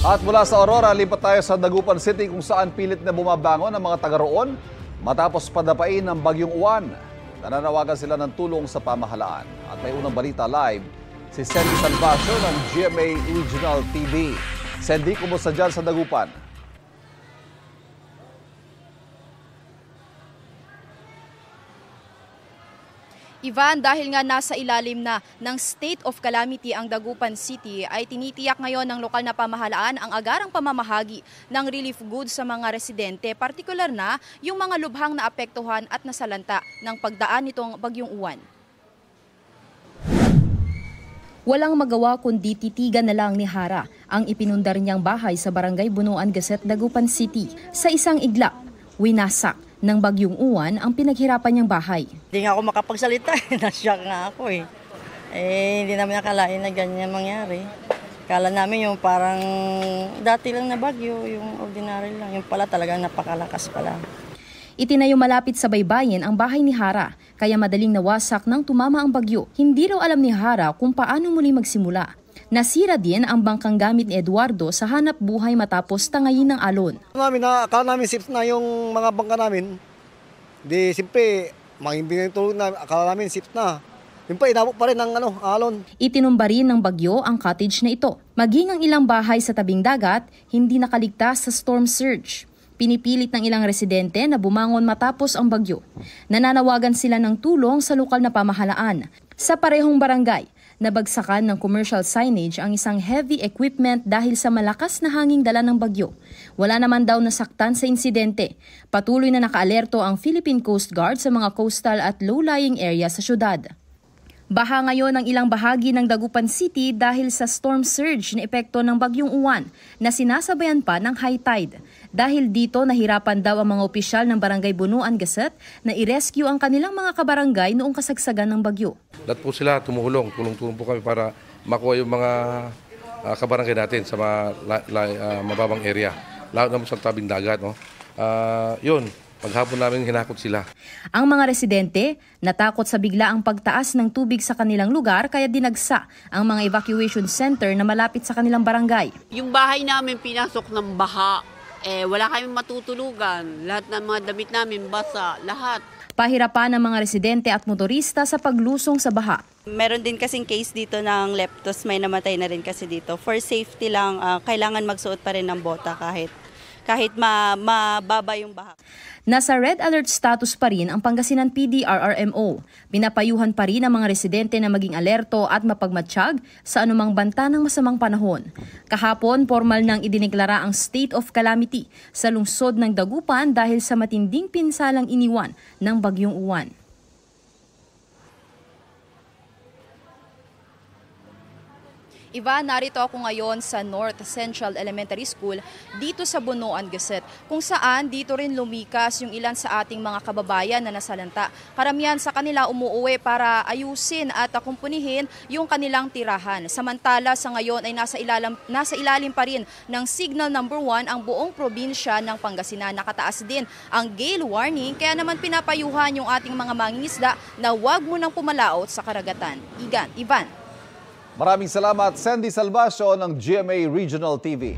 At mula sa Aurora, lipat tayo sa Dagupan City kung saan pilit na bumabangon ang mga taga roon matapos padapain ng Bagyong Uwan. Nananawagan sila ng tulong sa pamahalaan. At may unang balita live, si Sandy Salvacio ng GMA Regional TV. Sandy, kumusta dyan sa Dagupan? Ivan, dahil nga nasa ilalim na ng state of calamity ang Dagupan City, ay tinitiyak ngayon ng lokal na pamahalaan ang agarang pamamahagi ng relief goods sa mga residente, partikular na yung mga lubhang naapektuhan at nasalanta ng pagdaan nitong Bagyong Uwan. Walang magawa kundi titigan na lang ni Hara ang ipinundar niyang bahay sa Barangay Bunuan Gasset, Dagupan City. Sa isang iglap, winasak ng Bagyong Uwan ang pinaghirapan niyang bahay. Hindi nga ako makapagsalita, nasyak nga ako eh. Hindi namin nakalain na ganyan mangyari. Kala namin yung parang dati lang na bagyo, yung ordinary lang. Yung pala talagang napakalakas pala. Itinayo malapit sa baybayin ang bahay ni Hara, kaya madaling nawasak nang tumama ang bagyo. Hindi raw alam ni Hara kung paano muli magsimula. Nasira din ang bangkang gamit ni Eduardo sa hanap buhay matapos tangayin ng alon. Akala namin safe na yung mga bangka namin. Di, siyempre, mahimbing yung tulog na, akala namin safe na. Yung pa, inabot pa rin ng alon. Itinumba rin ng bagyo ang cottage na ito. Maging ang ilang bahay sa tabing dagat, hindi nakaligtas sa storm surge. Pinipilit ng ilang residente na bumangon matapos ang bagyo. Nananawagan sila ng tulong sa lokal na pamahalaan. Sa parehong barangay, nabagsakan ng commercial signage ang isang heavy equipment dahil sa malakas na hanging dala ng bagyo. Wala naman daw nasaktan sa insidente. Patuloy na nakaalerto ang Philippine Coast Guard sa mga coastal at low-lying area sa syudad. Baha ngayon ang ilang bahagi ng Dagupan City dahil sa storm surge na epekto ng Bagyong Uwan na sinasabayan pa ng high tide. Dahil dito nahirapan daw ang mga opisyal ng Barangay Bunuan Gasset na i-rescue ang kanilang mga kabarangay noong kasagsagan ng bagyo. Lahat po sila tulong po kami para makuha yung mga kabarangay natin sa mababang area. Lalo naman sa tabing dagat. No? Yun. Paghapon namin hinakot sila. Ang mga residente natakot sa biglaang pagtaas ng tubig sa kanilang lugar kaya dinagsa ang mga evacuation center na malapit sa kanilang barangay. Yung bahay namin pinasok ng baha, wala kaming matutulugan. Lahat ng mga damit namin basa, lahat. Pahirapan ng mga residente at motorista sa paglusong sa baha. Meron din kasing case dito ng leptos, may namatay na rin kasi dito. For safety lang, kailangan magsuot pa rin ng bota kahit mababa yung baha. Nasa red alert status pa rin ang Pangasinan PDRRMO. Pinapayuhan pa rin ang mga residente na maging alerto at mapagmatsyag sa anumang banta ng masamang panahon. Kahapon, formal nang idineklara ang state of calamity sa lungsod ng Dagupan dahil sa matinding pinsalang iniwan ng Bagyong Uwan. Ivan, narito ako ngayon sa North Central Elementary School dito sa Bunuan Gasset, kung saan dito rin lumikas yung ilan sa ating mga kababayan na nasalanta. Karamihan sa kanila umuuwi para ayusin at kumpunihin yung kanilang tirahan. Samantala sa ngayon ay nasa ilalim pa rin ng Signal No. 1 ang buong probinsya ng Pangasinan. Nakataas din ang gale warning, kaya naman pinapayuhan yung ating mga mangingisda na huwag munang pumalaot sa karagatan. Ivan. Maraming salamat, Sandy Salvacio ng GMA Regional TV.